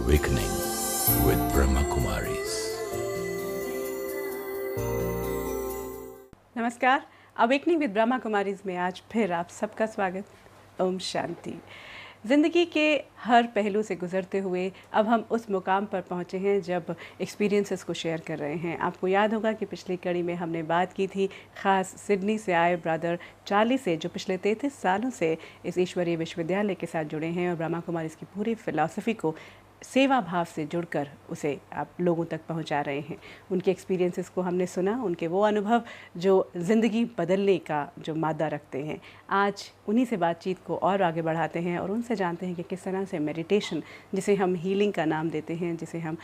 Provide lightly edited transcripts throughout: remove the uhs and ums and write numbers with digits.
Awakening with Brahma Kumaris. नमस्कार, awakening with Brahma Kumaris में आज फिर आप सबका स्वागत। ओम शांति। ज़िंदगी के हर पहलू से गुजरते हुए अब हम उस मुकाम पर पहुँचे हैं जब एक्सपीरियंसेस को शेयर कर रहे हैं। आपको याद होगा कि पिछली कड़ी में हमने बात की थी ख़ास सिडनी से आए ब्रदर चार्ली से, जो पिछले 33 सालों से इस ईश्वरीय विश्वविद्यालय के साथ जुड़े हैं और ब्रह्मा कुमारी इसकी पूरी फ़िलॉसफ़ी को सेवा भाव से जुड़कर उसे आप लोगों तक पहुंचा रहे हैं। उनके एक्सपीरियंसेस को हमने सुना, उनके वो अनुभव जो ज़िंदगी बदलने का जो मादा रखते हैं। आज उन्हीं से बातचीत को और आगे बढ़ाते हैं और उनसे जानते हैं कि किस तरह से मेडिटेशन, जिसे हम हीलिंग का नाम देते हैं, जिसे हम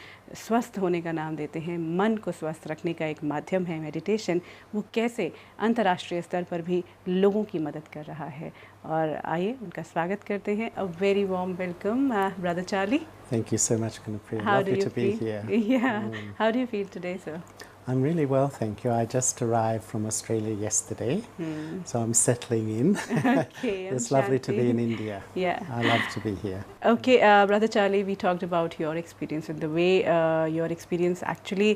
स्वस्थ होने का नाम देते हैं, मन को स्वस्थ रखने का एक माध्यम है मेडिटेशन, वो कैसे अंतर्राष्ट्रीय स्तर पर भी लोगों की मदद कर रहा है। और आइए उनका स्वागत करते हैं। A very warm welcome brother Charlie. Thank you so much, Kumaris. How do Lovely you to be feel? here. Yeah. How do you feel today, sir? I'm really well, thank you. I just arrived from Australia yesterday, so I'm settling in. Okay, It's lovely to be in India. Yeah. I love to be here. Okay, Brother Charlie, we talked about your experience and the way your experience actually,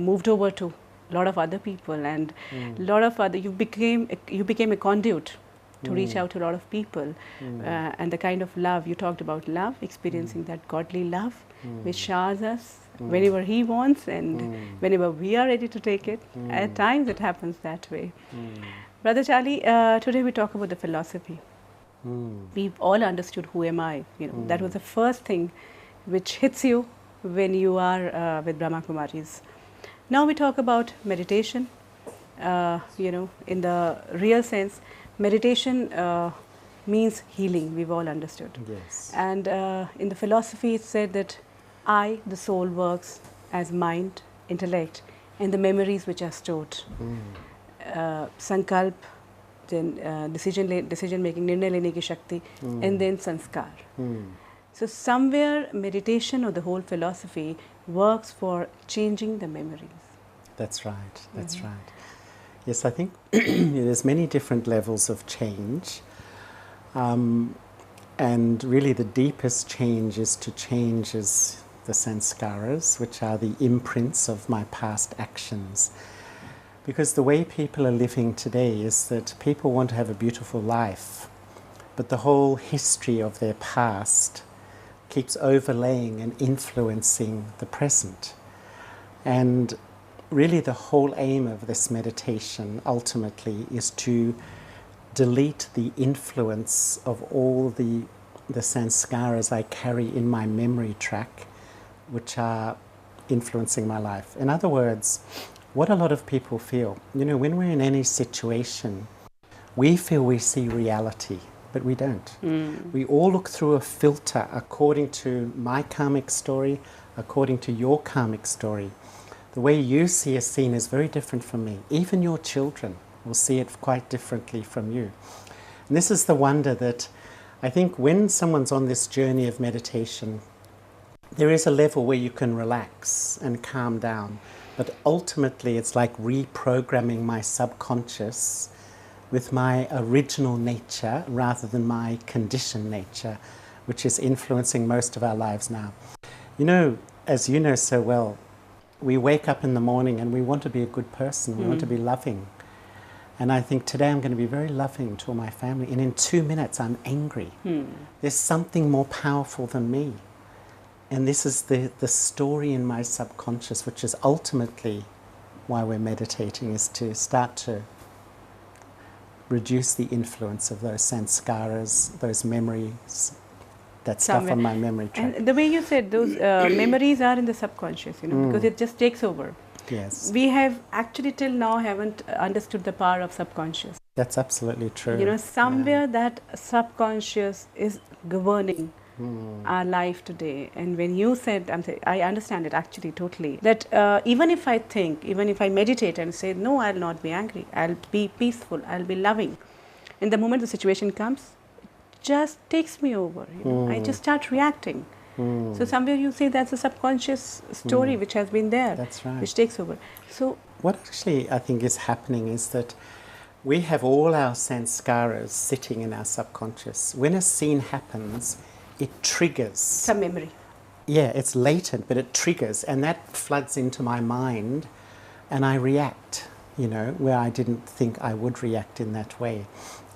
moved over to a lot of other people, and lot of other. You became a conduit to reach out to a lot of people, and the kind of love you talked about, love, experiencing that godly love, which showers us whenever He wants and whenever we are ready to take it. At times it happens that way. Brother Charlie, today we talk about the philosophy. We've all understood who am I. That was the first thing which hits you when you are with Brahma Kumaris. Now we talk about meditation. In the real sense, meditation means healing, we've all understood. Yes. And in the philosophy it's said that I, the soul, works as mind, intellect, and the memories which are stored. Sankalp, then decision making, nirnay lene ki shakti, and then sanskar. So somewhere meditation or the whole philosophy works for changing the memories. That's right. That's right. Yes, I think there's many different levels of change, and really the deepest change is to change the sanskaras, which are the imprints of my past actions. Because the way people are living today is that people want to have a beautiful life, but the whole history of their past keeps overlaying and influencing the present. And really the whole aim of this meditation ultimately is to delete the influence of all the sanskaras I carry in my memory track, which are influencing my life. In other words, what a lot of people feel, when we're in any situation, we feel we see reality, but we don't. We all look through a filter according to my karmic story, according to your karmic story. The way you see a scene is very different from me. Even your children will see it quite differently from you. And this is the wonder that I think when someone's on this journey of meditation, there is a level where you can relax and calm down. But ultimately it's like reprogramming my subconscious with my original nature rather than my conditioned nature, which is influencing most of our lives now. As you know so well, we wake up in the morning and we want to be a good person, we want to be loving. And I think today I'm going to be very loving to my family, and in 2 minutes I'm angry. There's something more powerful than me. And this is the story in my subconscious, which is ultimately why we're meditating, is to start to reduce the influence of those sanskaras, those memories, that stuff on my memory track. And the way you said, those memories are in the subconscious, because it just takes over. Yes. We have actually till now haven't understood the power of subconscious. That's absolutely true. Somewhere that subconscious is governing our life today. And when you said, I understand it actually totally, that even if I meditate and say, no, I'll not be angry, I'll be peaceful, I'll be loving. In the moment the situation comes, just takes me over. I just start reacting. So somewhere you say that's a subconscious story which has been there. That's right. Which takes over. So what actually I think is happening is that we have all our sanskaras sitting in our subconscious. When a scene happens, it triggers some memory. yeah, it's latent, but it triggers, and that floods into my mind, and I react, you know, where I didn't think I would react in that way.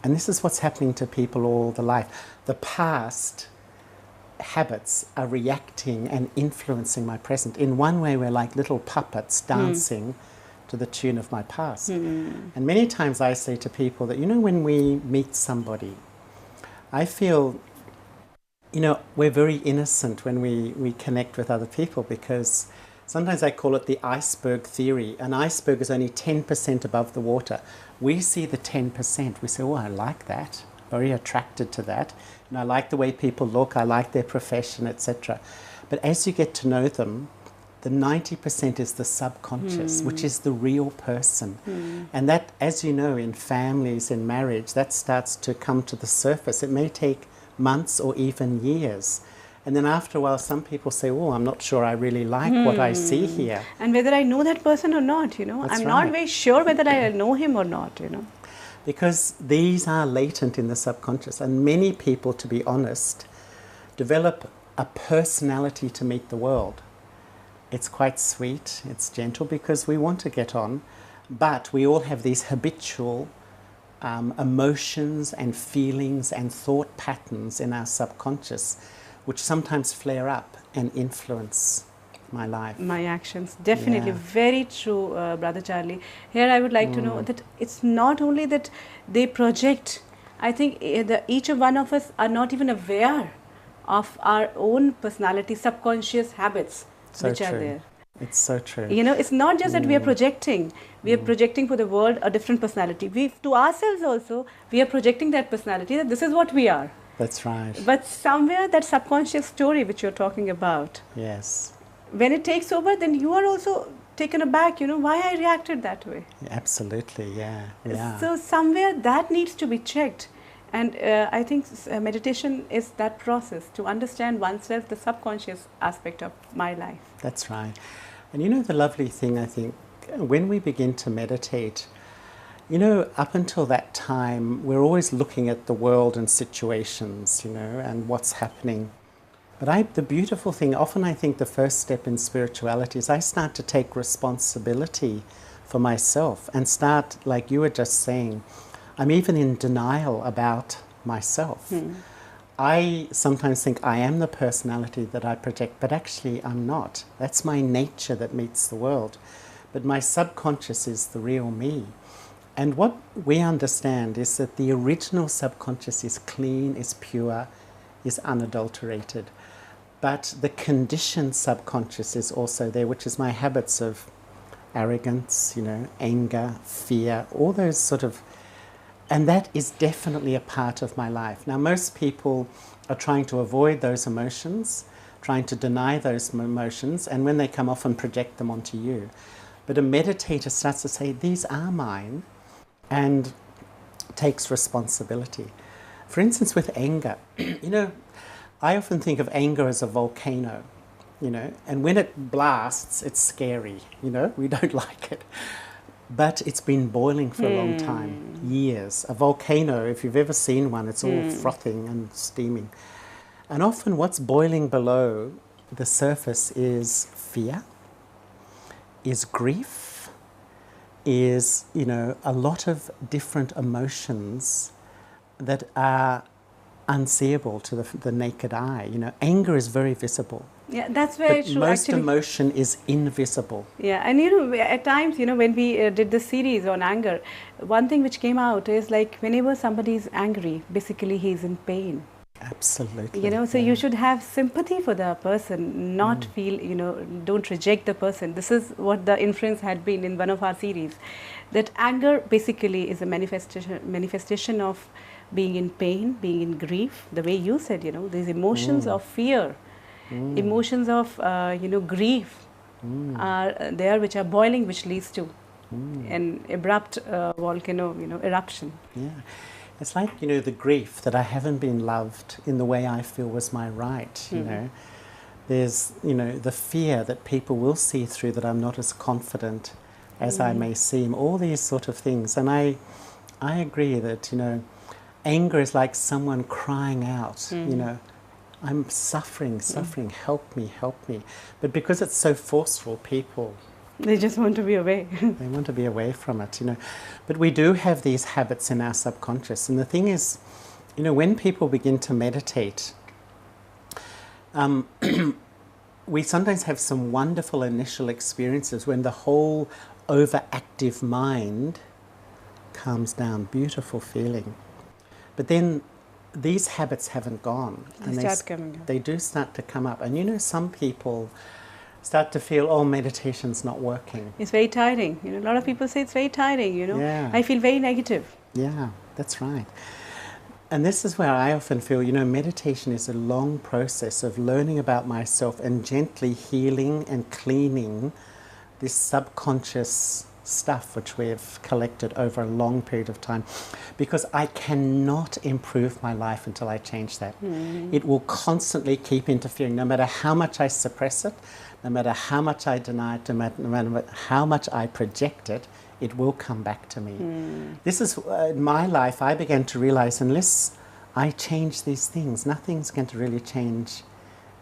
And this is what's happening to people all the life. The past habits are reacting and influencing my present. In one way, we're like little puppets dancing to the tune of my past. And many times I say to people that, you know, when we meet somebody, I feel, you know, we're very innocent when we connect with other people, because sometimes I call it the iceberg theory. An iceberg is only 10% above the water. We see the 10%. We say, oh, I like that. Very attracted to that. And I like the way people look. I like their profession, etc. But as you get to know them, the 90% is the subconscious, which is the real person. And that, as you know, in families, in marriage, that starts to come to the surface. It may take months or even years. And then after a while, some people say, oh, I'm not sure I really like what I see here. And whether I know that person or not, you know. That's I'm right. not very sure whether I know him or not, you know. Because these are latent in the subconscious. And many people, to be honest, develop a personality to meet the world. It's quite sweet, it's gentle, because we want to get on. But we all have these habitual emotions and feelings and thought patterns in our subconscious, which sometimes flare up and influence my life. My actions, definitely. Yeah. Very true, Brother Charlie. Here I would like to know that it's not only that they project. I think each of one of us are not even aware of our own personality, subconscious habits which are there. It's so true. You know, it's not just that we are projecting. We are projecting for the world a different personality. To ourselves also, we are projecting that personality, that this is what we are. That's right. But somewhere that subconscious story which you're talking about, Yes. when it takes over, then you are also taken aback, you know, why I reacted that way. Absolutely, yeah. Yeah. So somewhere that needs to be checked. And I think meditation is that process to understand oneself, the subconscious aspect of my life. That's right. And you know, the lovely thing, I think, when we begin to meditate, you know, up until that time, we're always looking at the world and situations, you know, and what's happening. But the beautiful thing, often I think the first step in spirituality is I start to take responsibility for myself and start, like you were just saying, I'm even in denial about myself. I sometimes think I am the personality that I project, but actually I'm not. That's my nature that meets the world. But my subconscious is the real me. And what we understand is that the original subconscious is clean, is pure, is unadulterated. But the conditioned subconscious is also there, which is my habits of arrogance, you know, anger, fear, all those sort of. And that is definitely a part of my life. Now, most people are trying to avoid those emotions, trying to deny those emotions, and when they come off and project them onto you. But a meditator starts to say, these are mine, and takes responsibility. For instance, with anger, you know, I often think of anger as a volcano, you know, and when it blasts, it's scary, you know, we don't like it. But it's been boiling for a long time, years. A volcano, if you've ever seen one, it's all frothing and steaming. And often what's boiling below the surface is fear, is grief, is, you know, a lot of different emotions that are unseeable to the naked eye. You know, anger is very visible. Yeah, that's very but true. Most actually, emotion is invisible. Yeah, and you know, at times, you know, when we did this series on anger, one thing which came out is like whenever somebody is angry, basically he's in pain. Absolutely. You know, so you should have sympathy for the person, not feel, you know, don't reject the person. This is what the inference had been in one of our series, that anger basically is a manifestation of being in pain, being in grief, the way you said, you know, these emotions of fear, emotions of, you know, grief are there, which are boiling, which leads to an abrupt volcano, you know, eruption. Yeah. It's like, you know, the grief that I haven't been loved in the way I feel was my right, you know. There's, you know, the fear that people will see through that I'm not as confident as I may seem, all these sort of things. And I agree that, you know, anger is like someone crying out, you know, I'm suffering, help me, help me. But because it's so forceful, people, they just want to be away. they want to be away from it, you know. But we do have these habits in our subconscious. And the thing is, you know, when people begin to meditate, we sometimes have some wonderful initial experiences when the whole overactive mind calms down. Beautiful feeling. But then these habits haven't gone. They start coming up. They do start to come up. And you know, some people start to feel, oh, meditation's not working. It's very tiring. You know, a lot of people say it's very tiring, you know. Yeah. I feel very negative. Yeah, that's right. And this is where I often feel, you know, meditation is a long process of learning about myself and gently healing and cleaning this subconscious stuff which we have collected over a long period of time, because I cannot improve my life until I change that. It will constantly keep interfering, no matter how much I suppress it, no matter how much I deny it, no matter how much I project it, it will come back to me. This is, in my life, I began to realize unless I change these things, nothing's going to really change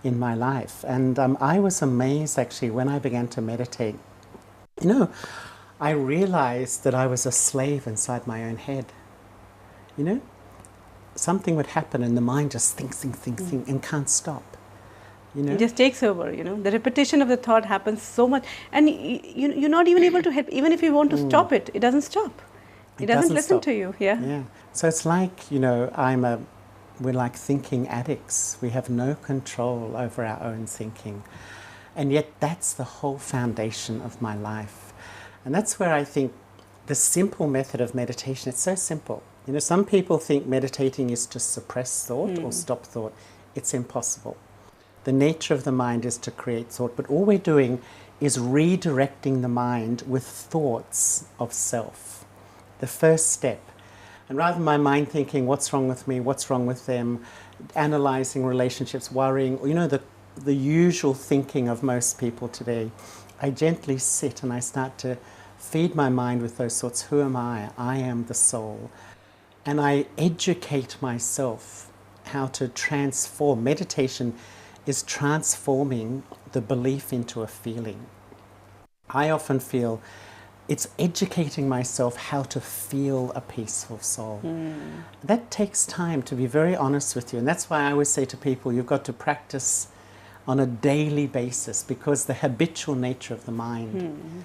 in my life. And I was amazed, actually, when I began to meditate. You know, I realized that I was a slave inside my own head. You know, something would happen and the mind just thinks, and can't stop. You know? It just takes over, you know. The repetition of the thought happens so much. And you're not even able to help. Even if you want to stop it, it doesn't stop. It doesn't listen to you. Yeah. So it's like, you know, we're like thinking addicts. We have no control over our own thinking. And yet that's the whole foundation of my life. And that's where I think the simple method of meditation, it's so simple. You know, some people think meditating is to suppress thought or stop thought. It's impossible. The nature of the mind is to create thought, but all we're doing is redirecting the mind with thoughts of self. The first step. And rather than my mind thinking, what's wrong with me, what's wrong with them, analysing relationships, worrying, you know, the usual thinking of most people today, I gently sit and I start to feed my mind with those thoughts. Who am I? I am the soul. And I educate myself how to transform. Meditation is transforming the belief into a feeling. I often feel it's educating myself how to feel a peaceful soul. That takes time, to be very honest with you. And that's why I always say to people, you've got to practice on a daily basis, because the habitual nature of the mind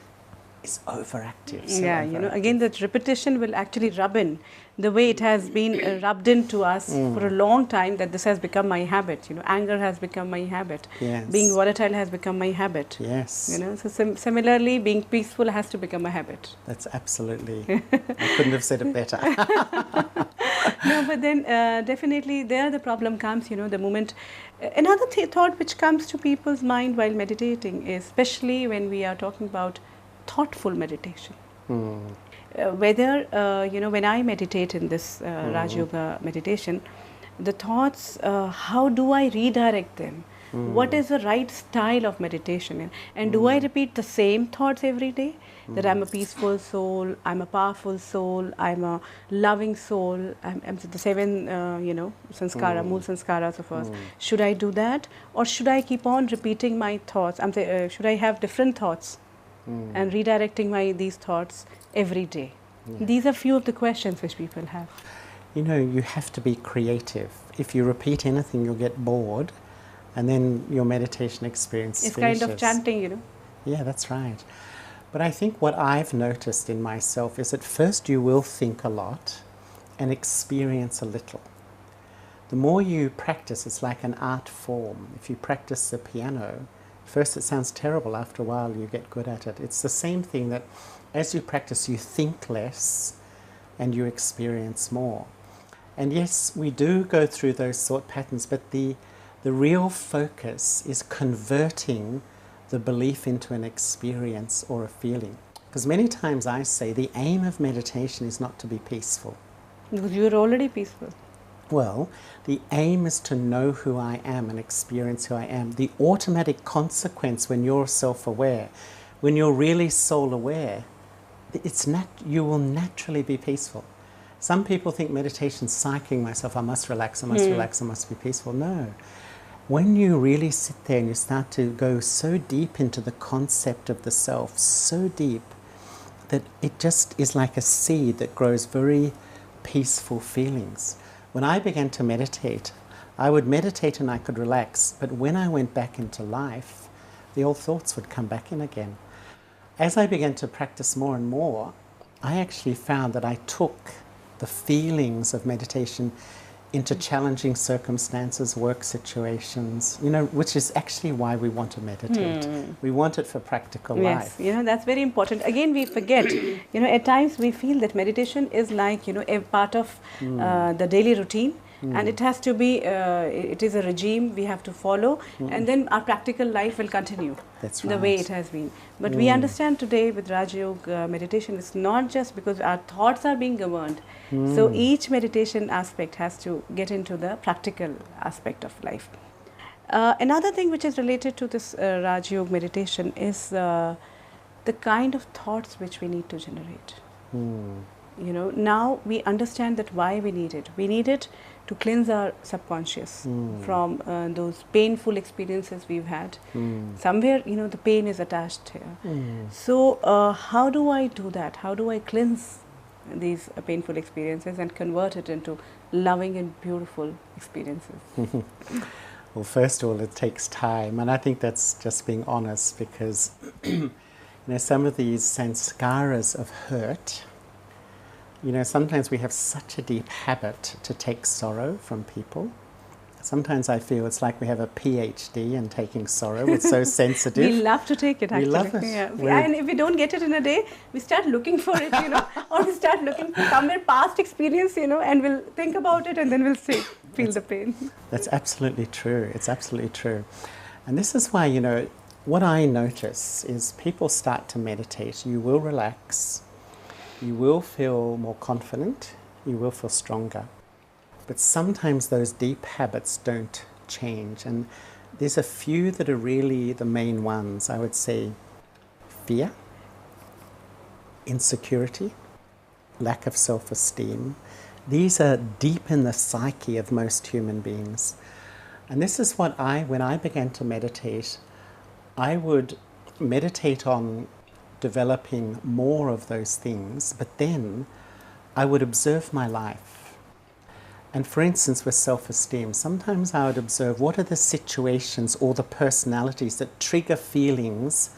is overactive. So yeah, you know, again, that repetition will actually rub in the way it has been rubbed into us for a long time, that this has become my habit. You know, anger has become my habit. Yes. Being volatile has become my habit. Yes. You know, so similarly, being peaceful has to become a habit. That's absolutely, I couldn't have said it better. No, but then definitely there the problem comes, you know, the moment. Another thought which comes to people's mind while meditating is, especially when we are talking about thoughtful meditation. Whether, you know, when I meditate in this Rajyoga meditation, the thoughts, how do I redirect them? What is the right style of meditation? And do I repeat the same thoughts every day? That I'm a peaceful soul, I'm a powerful soul, I'm a loving soul, I'm the seven, you know, sanskara, mool sanskaras of us. Should I do that? Or should I keep on repeating my thoughts? Should I have different thoughts and redirecting these thoughts every day? These are few of the questions which people have. You know, you have to be creative. If you repeat anything, you'll get bored, and then your meditation experience finishes. Kind of chanting, you know. Yeah, that's right. But I think what I've noticed in myself is at first you will think a lot and experience a little. The more you practice, it's like an art form. If you practice the piano, first it sounds terrible, after a while you get good at it. It's the same thing, that as you practice, you think less and you experience more. And yes, we do go through those thought patterns, but the real focus is converting the belief into an experience or a feeling. Because many times I say the aim of meditation is not to be peaceful. You're already peaceful. Well, the aim is to know who I am and experience who I am. The automatic consequence when you're self-aware, when you're really soul-aware, you will naturally be peaceful. Some people think meditation is psyching myself, I must relax, I must relax, I must be peaceful. No. when you really sit there and you start to go so deep into the concept of the self, so deep, that it just is like a seed that grows very peaceful feelings. When I began to meditate, I would meditate and I could relax, but when I went back into life, the old thoughts would come back in again. As I began to practice more and more, I actually found that I took the feelings of meditation into challenging circumstances, work situations, which is actually why we want to meditate. We want it for practical life. Yes, that's very important. Again, we forget, at times we feel that meditation is like, a part of the daily routine. And it has to be, it is a regime we have to follow, and then our practical life will continue the way it has been. But we understand today with Rajyoga meditation, it's not just because our thoughts are being governed. So each meditation aspect has to get into the practical aspect of life. Another thing which is related to this Rajyoga meditation is the kind of thoughts which we need to generate. Now we understand that why we need it. We need it to cleanse our subconscious from those painful experiences we've had. Somewhere, the pain is attached here. So how do I do that? How do I cleanse these painful experiences and convert it into loving and beautiful experiences? Well, first of all, it takes time, and I think that's just being honest, because some of these sanskaras of hurt, sometimes we have such a deep habit to take sorrow from people. Sometimes I feel it's like we have a PhD in taking sorrow. It's so sensitive. We love to take it, actually. We love it. Yeah. And if we don't get it in a day, we start looking for it, or we start looking for somewhere past experience, and we'll think about it and then we'll feel the pain. That's absolutely true. It's absolutely true. And this is why, what I notice is people start to meditate. You will relax. You will feel more confident. You will feel stronger. But sometimes those deep habits don't change. And there's a few that are really the main ones. I would say fear, insecurity, lack of self-esteem. These are deep in the psyche of most human beings. And this is what when I began to meditate, I would meditate on developing more of those things, but then I would observe my life. And for instance, with self-esteem, sometimes I would observe what are the situations or the personalities that trigger feelings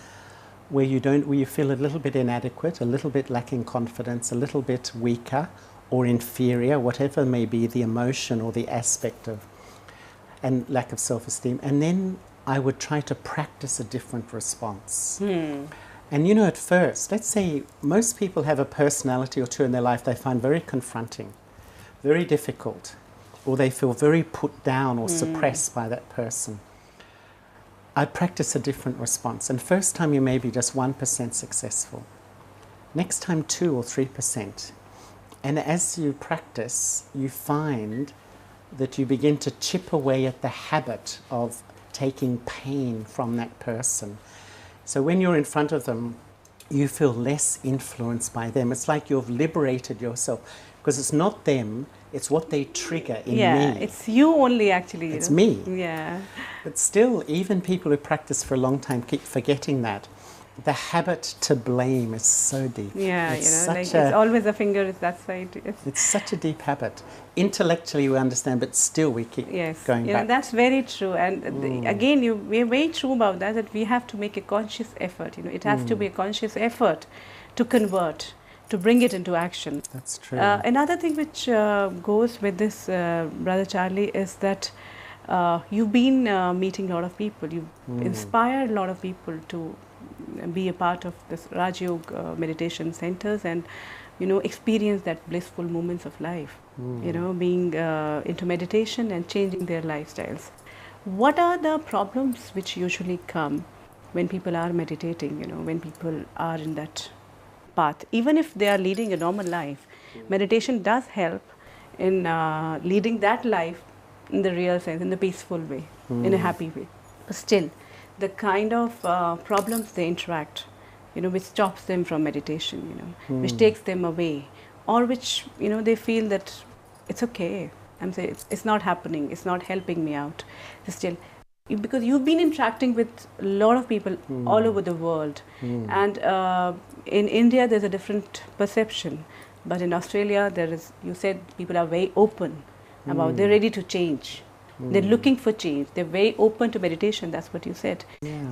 where you feel a little bit inadequate, a little bit lacking confidence, a little bit weaker or inferior, whatever may be the emotion or the aspect of, and lack of self-esteem. And then I would try to practice a different response. And at first, let's say most people have a personality or two in their life they find very confronting, very difficult, or they feel very put down or suppressed by that person. I'd practice a different response. And first time you may be just 1% successful. Next time 2 or 3%. And as you practice, you find that you begin to chip away at the habit of taking pain from that person. So when you're in front of them, you feel less influenced by them. It's like you've liberated yourself, because it's not them, it's what they trigger in me. Yeah, it's you only, actually. It's me. Yeah. But still, even people who practice for a long time keep forgetting that. The habit to blame is so deep. Yeah, it's always a finger is that side. Yes. It's such a deep habit. Intellectually we understand, but still we keep going back. That's very true. And again, we're very true about that we have to make a conscious effort. It has to be a conscious effort to convert, to bring it into action. That's true. Another thing which goes with this, Brother Charlie, is that you've been meeting a lot of people. You've inspired a lot of people to be a part of this Rajyoga meditation centers and, experience that blissful moments of life, being into meditation and changing their lifestyles. What are the problems which usually come when people are meditating, when people are in that path? Even if they are leading a normal life, meditation does help in leading that life in the real sense, in the peaceful way, in a happy way. But still, the kind of problems they interact, which stops them from meditation, which takes them away, or which, they feel that it's okay. I'm saying it's not happening, it's not helping me out. Still, because you've been interacting with a lot of people all over the world, and in India there's a different perception, but in Australia there is, you said people are very open about, they're ready to change, they're looking for change, they're very open to meditation, that's what you said.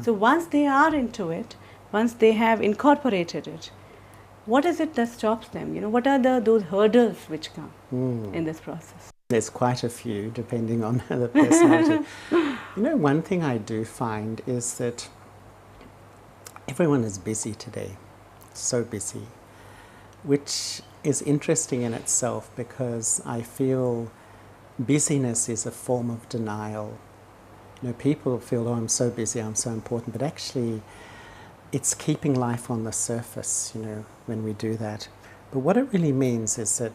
So once they are into it, once they have incorporated it, what is it that stops them? You know, what are those hurdles which come in this process? There's quite a few, depending on the personality. You know, one thing I do find is that everyone is busy today, so busy, which is interesting in itself, because I feel busyness is a form of denial. You know, people feel, oh, I'm so busy, I'm so important, but actually it's keeping life on the surface, you know, when we do that. But what it really means is that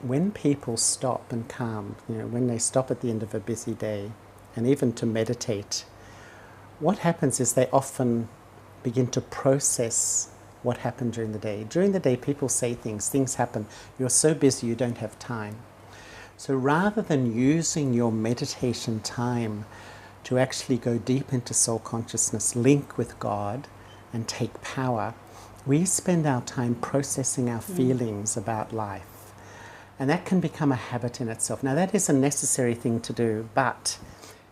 when people stop and calm, you know, when they stop at the end of a busy day, and even to meditate, what happens is they often begin to process what happened during the day. During the day, people say things happen. You're so busy you don't have time. So rather than using your meditation time to actually go deep into soul consciousness, link with God, and take power, we spend our time processing our feelings about life. And that can become a habit in itself. Now, that is a necessary thing to do, but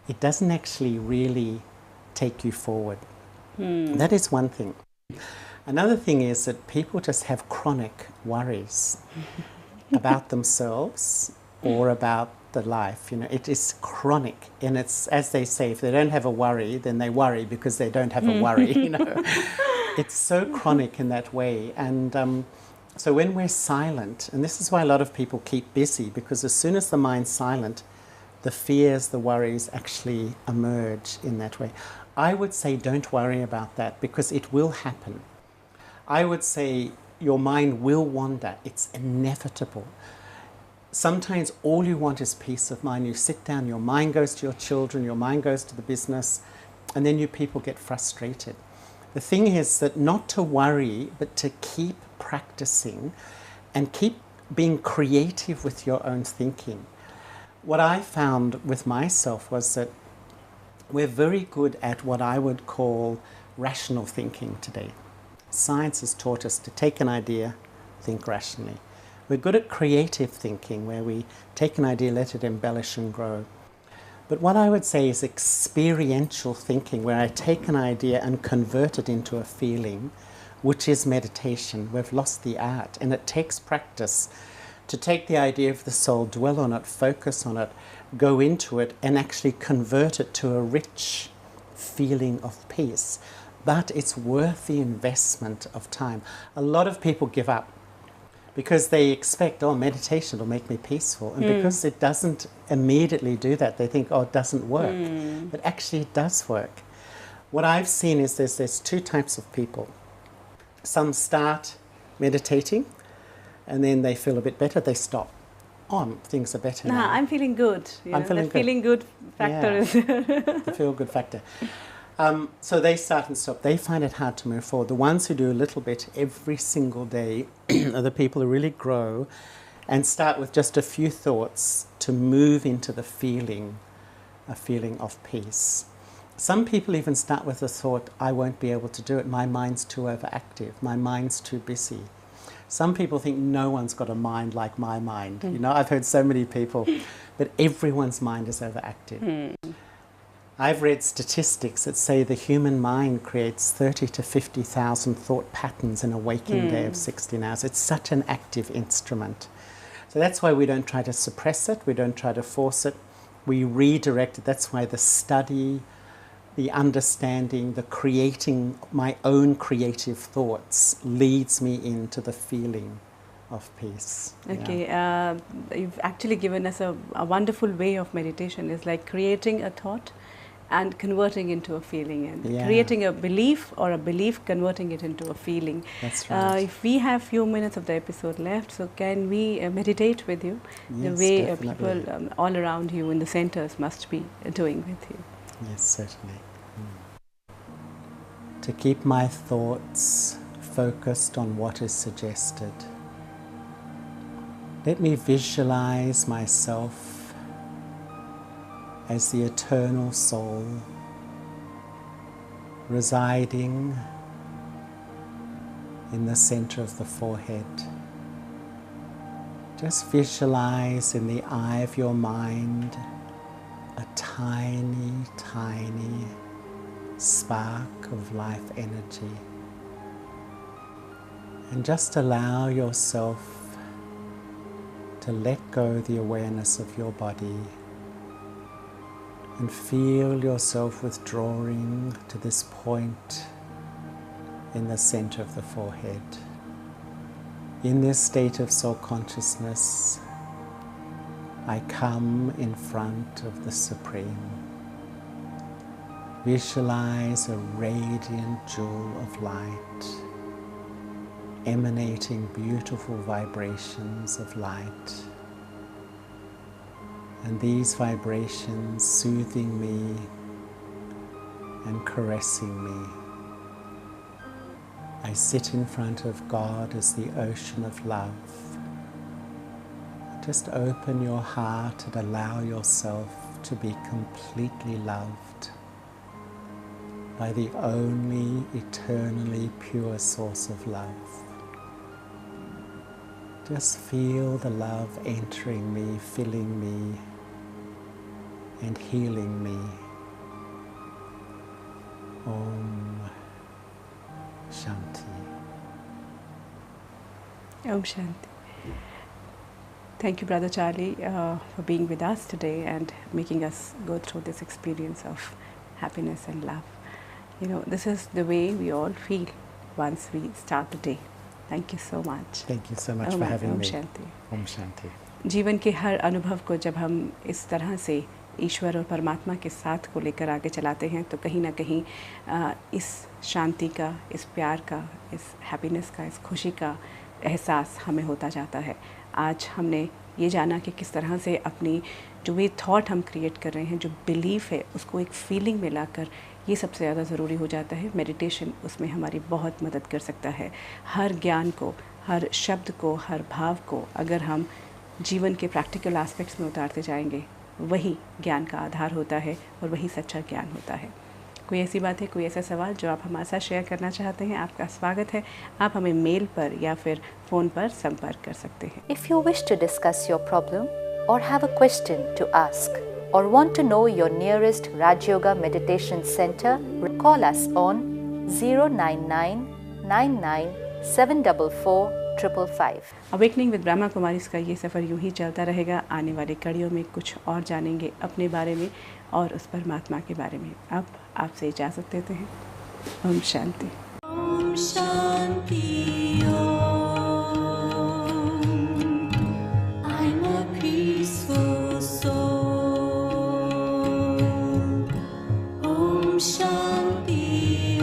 it doesn't actually really take you forward. That is one thing. Another thing is that people just have chronic worries about themselves or about the life. You know, it is chronic, and it's, as they say, if they don't have a worry, then they worry because they don't have a worry. You know, it's so chronic in that way. And so when we're silent, and this is why a lot of people keep busy, because as soon as the mind's silent, the fears, the worries actually emerge in that way. I would say don't worry about that, because it will happen. I would say your mind will wander. It's inevitable. Sometimes all you want is peace of mind. You sit down, your mind goes to your children, your mind goes to the business, and then you people get frustrated. The thing is that not to worry, but to keep practicing and keep being creative with your own thinking. What I found with myself was that we're very good at what I would call rational thinking today. Science has taught us to take an idea, think rationally. We're good at creative thinking, where we take an idea, let it embellish and grow. But what I would say is experiential thinking, where I take an idea and convert it into a feeling, which is meditation. We've lost the art, and it takes practice to take the idea of the soul, dwell on it, focus on it, go into it, and actually convert it to a rich feeling of peace. But it's worth the investment of time. A lot of people give up because they expect, oh, meditation will make me peaceful. And because it doesn't immediately do that, they think, oh, it doesn't work. But actually it does work. What I've seen is there's two types of people. Some start meditating, and then they feel a bit better, they stop. Oh, things are better now. I'm feeling good. I'm feeling good. Feeling good factor is the feel good factor. So they start and stop. They find it hard to move forward. The ones who do a little bit every single day are the people who really grow and start with just a few thoughts to move into the feeling, a feeling of peace. Some people even start with the thought, I won't be able to do it. My mind's too overactive. My mind's too busy. Some people think no one's got a mind like my mind. You know, I've heard so many people, but everyone's mind is overactive. I've read statistics that say the human mind creates 30 to 50,000 thought patterns in a waking day of 16 hours. It's such an active instrument. So that's why we don't try to suppress it, we don't try to force it, we redirect it. That's why the study, the understanding, the creating my own creative thoughts leads me into the feeling of peace. Okay, you've actually given us a wonderful way of meditation. It's like creating a thought and converting into a feeling, and creating a belief, or a belief converting it into a feeling. That's right. If we have few minutes of the episode left, so can we meditate with you? Yes, the way definitely. people all around you in the centers must be doing with you. Yes, certainly. To keep my thoughts focused on what is suggested, let me visualize myself as the eternal soul residing in the center of the forehead. Just visualize in the eye of your mind a tiny, tiny spark of life energy. And just allow yourself to let go the awareness of your body and feel yourself withdrawing to this point in the center of the forehead. In this state of soul consciousness, I come in front of the Supreme. Visualize a radiant jewel of light, emanating beautiful vibrations of light. And these vibrations soothing me and caressing me. I sit in front of God as the ocean of love. Just open your heart and allow yourself to be completely loved by the only eternally pure source of love. Just feel the love entering me, filling me, and healing me. Om Shanti. Om Shanti. Thank you, Brother Charlie, for being with us today and making us go through this experience of happiness and love. You know, this is the way we all feel once we start the day. Thank you so much. Thank you so much for having me. Om Shanti. Om Shanti. जीवन के हर अनुभव को जब हम इस तरह से ईश्वर और परमात्मा के साथ को लेकर आगे चलाते हैं तो कहीं ना कहीं इस शांति का, इस प्यार का, इस हैप्पीनेस का, इस खुशी का एहसास हमें होता जाता है। आज हमने ये जाना कि किस तरह से अपनी जो भी थॉट हम क्रिएट कर रहे हैं, जो बिलीफ है, उसको एक फीलिंग में लाकर ये सबसे ज़्यादा ज़रूरी हो जाता है। मेडिटेशन उसमें हमारी बहुत मदद कर सकता है। हर ज्ञान को, हर शब्द को, हर भाव को अगर हम जीवन के प्रैक्टिकल एस्पेक्ट्स में उतारते जाएंगे, वही ज्ञान का आधार होता है और वही सच्चा ज्ञान होता है। कोई ऐसी बात है, कोई ऐसा सवाल जो आप हमारे साथ शेयर करना चाहते हैं, आपका स्वागत है। आप हमें मेल पर या फिर फ़ोन पर संपर्क कर सकते हैं। If you wish to discuss your problem or have a question to ask or want to know your nearest Rajyoga meditation center, call us on 099 99 744 555. Awakening with Brahma Kumaris का ये सफ़र यूं ही चलता रहेगा। आने वाली कड़ियों में कुछ और जानेंगे अपने बारे में और उस परमात्मा के बारे में। अब आपसे इजाज़त देते हैं। Om Shanti. Om Shanti. I'm a peaceful soul. Om Shanti.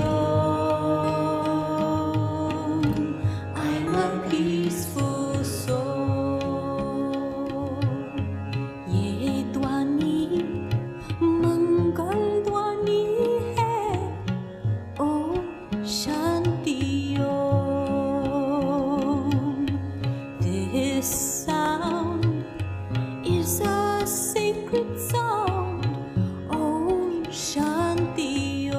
I'm a peaceful soul. ये ध्वनि मंगल ध्वनि है। Om Shanti. This sound is a sacred sound. Om Shanti.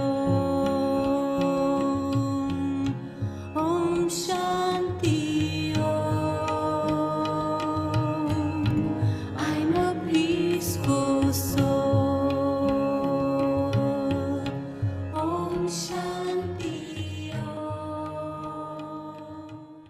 Om Shanti. I'm a peaceful soul. Om Shanti.